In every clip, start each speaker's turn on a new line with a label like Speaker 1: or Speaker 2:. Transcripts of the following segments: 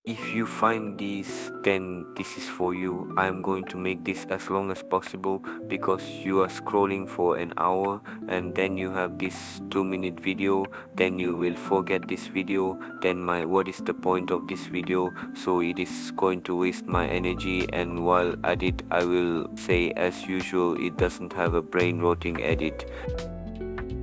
Speaker 1: If you find this, then this is for you. I am going to make this as long as possible because you are scrolling for an hour and then you have this 2-minute video, then you will forget this video, then what is the point of this video? So it is going to waste my energy, and while at it I will say, as usual, it doesn't have a brain rotting edit.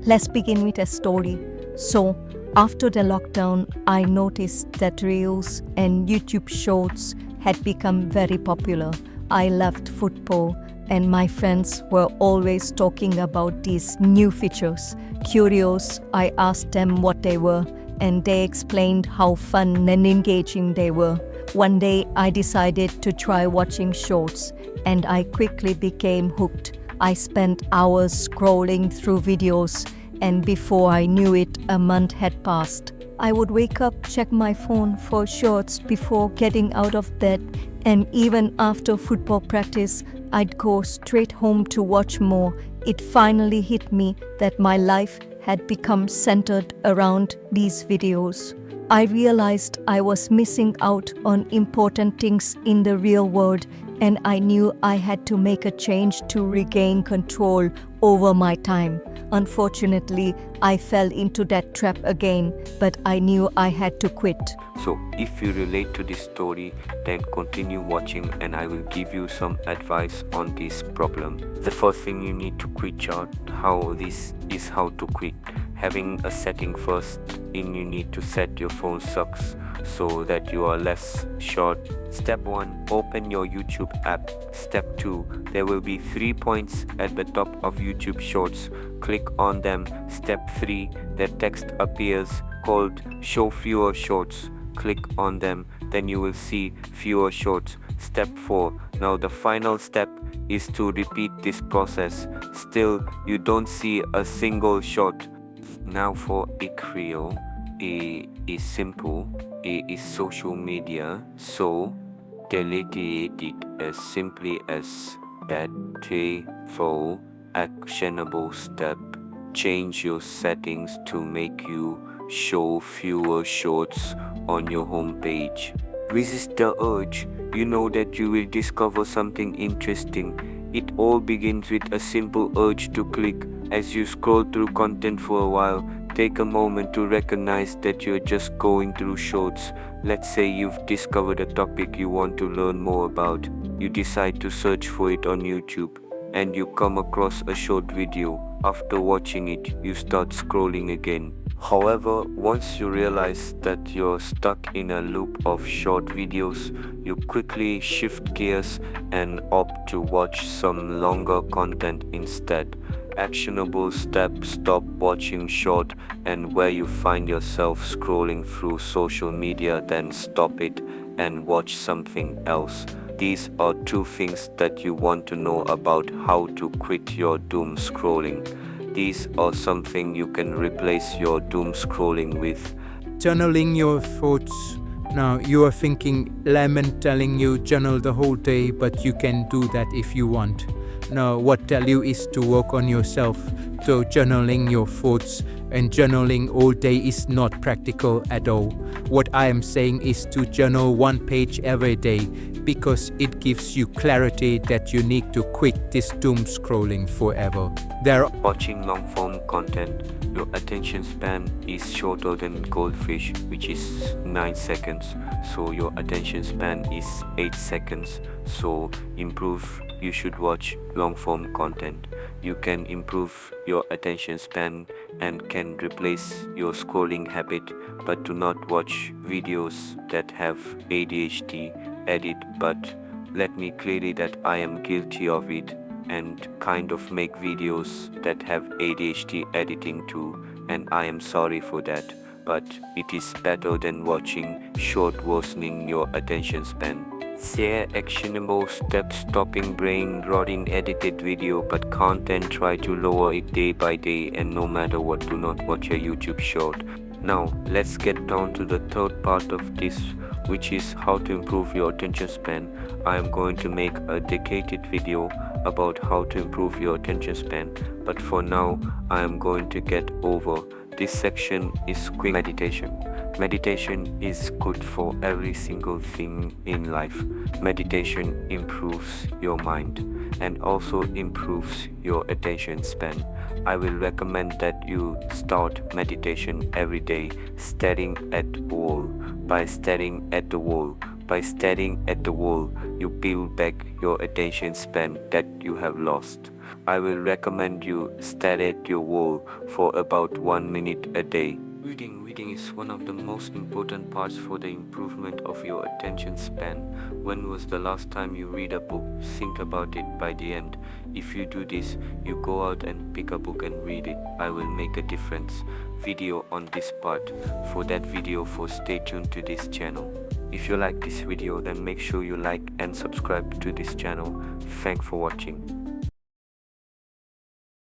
Speaker 2: Let's begin with a story. So, after the lockdown, I noticed that Reels and YouTube Shorts had become very popular. I loved football, and my friends were always talking about these new features. Curious, I asked them what they were, and they explained how fun and engaging they were. One day, I decided to try watching shorts, and I quickly became hooked. I spent hours scrolling through videos, and before I knew it, a month had passed. I would wake up, check my phone for shorts before getting out of bed, and even after football practice, I'd go straight home to watch more. It finally hit me that my life had become centered around these videos. I realized I was missing out on important things in the real world, and I knew I had to make a change to regain control over my time. Unfortunately, I fell into that trap again, but I knew I had to quit.
Speaker 1: So if you relate to this story, then continue watching and I will give you some advice on this problem. The first thing you need to quit out how to quit. Having a setting first in, you need to set your phone sucks so that you are less short. Step 1, open your YouTube app. Step 2, there will be 3 points at the top of YouTube Shorts. Click on them. Step 3, the text appears called Show Fewer Shorts. Click on them, then you will see fewer shorts. Step 4, now the final step is to repeat this process. Still, you don't see a single short. Now for Ikrio, A is simple, A is social media, so delete it as simply as that. 4, actionable step, change your settings to make you show fewer shorts on your homepage. Resist the urge. You know that you will discover something interesting. It all begins with a simple urge to click. As you scroll through content for a while, take a moment to recognize that you're just going through shorts. Let's say you've discovered a topic you want to learn more about. You decide to search for it on YouTube, and you come across a short video. After watching it, you start scrolling again. However, once you realize that you're stuck in a loop of short videos, you quickly shift gears and opt to watch some longer content instead. Actionable step, stop watching short, and where you find yourself scrolling through social media, then stop it and watch something else. These are 2 things that you want to know about how to quit your doom scrolling. These are something you can replace your doom scrolling with.
Speaker 3: Journaling your thoughts. Now you are thinking Lemon telling you journal the whole day, but you can do that if you want. Now what tell you is to work on yourself. So journaling your thoughts and journaling all day is not practical at all. What I am saying is to journal 1 page every day, because it gives you clarity that you need to quit this doom scrolling forever.
Speaker 1: Watching long form content, your attention span is shorter than goldfish, which is 9 seconds. So your attention span is 8 seconds. So you should watch long form content. You can improve your attention span and can replace your scrolling habit, but do not watch videos that have ADHD edit. But let me clearly that I am guilty of it and kind of make videos that have ADHD editing too, and I am sorry for that, but it is better than watching short worsening your attention span. Share actionable steps stopping brain rotting edited video, but content try to lower it day by day, and no matter what, do not watch a YouTube short. Now let's get down to the third part of this, which is how to improve your attention span. I am going to make a dedicated video about how to improve your attention span, but for now I am going to get over. This section is quick meditation. Meditation is good for every single thing in life. Meditation improves your mind and also improves your attention span. I will recommend that you start meditation every day staring at the wall. By staring at the wall, you build back your attention span that you have lost. I will recommend you stare at your wall for about 1 minute a day. Reading is one of the most important parts for the improvement of your attention span. When was the last time you read a book? Think about it by the end. If you do this, you go out and pick a book and read it. I will make a difference video on this part. For that video, stay tuned to this channel. If you like this video, then make sure you like and subscribe to this channel. Thanks for watching.